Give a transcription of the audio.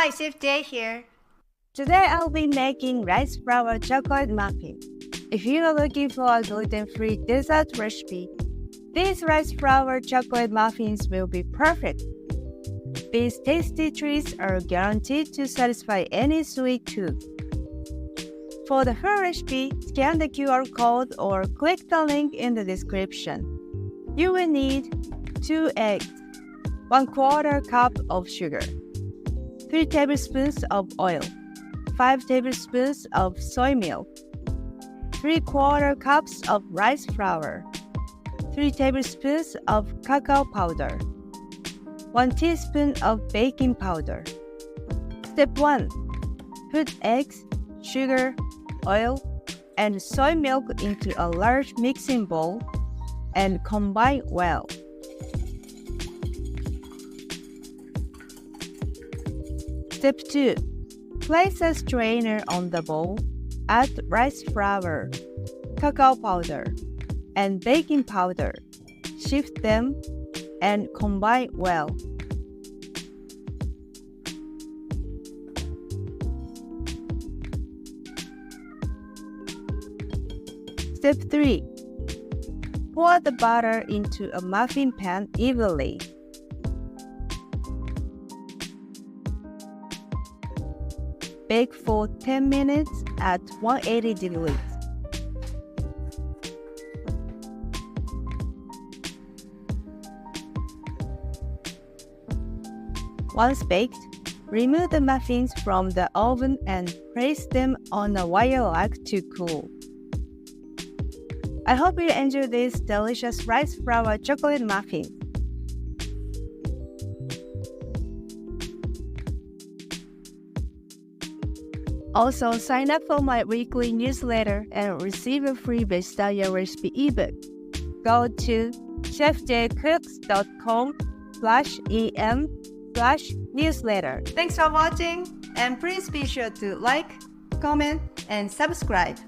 Hi, Chef Jay here. Today I'll be making rice flour chocolate muffin. If you are looking for a gluten-free dessert recipe, these rice flour chocolate muffins will be perfect. These tasty treats are guaranteed to satisfy any sweet tooth. For the full recipe, scan the QR code or click the link in the description. You will need 2 eggs, 1/4 cup of sugar, 3 tablespoons of oil, 5 tablespoons of soy milk, 3/4 cups of rice flour, 3 tablespoons of cacao powder, 1 teaspoon of baking powder. Step 1. Put eggs, sugar, oil, and soy milk into a large mixing bowl and combine well. Step 2. Place a strainer on the bowl, add rice flour, cacao powder, and baking powder. Shift them and combine well. Step 3. Pour the butter into a muffin pan evenly. Bake for 10 minutes at 180 degrees. Once baked, remove the muffins from the oven and place them on a wire rack to cool. I hope you enjoy this delicious rice flour chocolate muffin. Also, sign up for my weekly newsletter and receive a free Bestaya recipe ebook. Go to chefjcooks.com/em/newsletter. Thanks for watching, and please be sure to like, comment, and subscribe.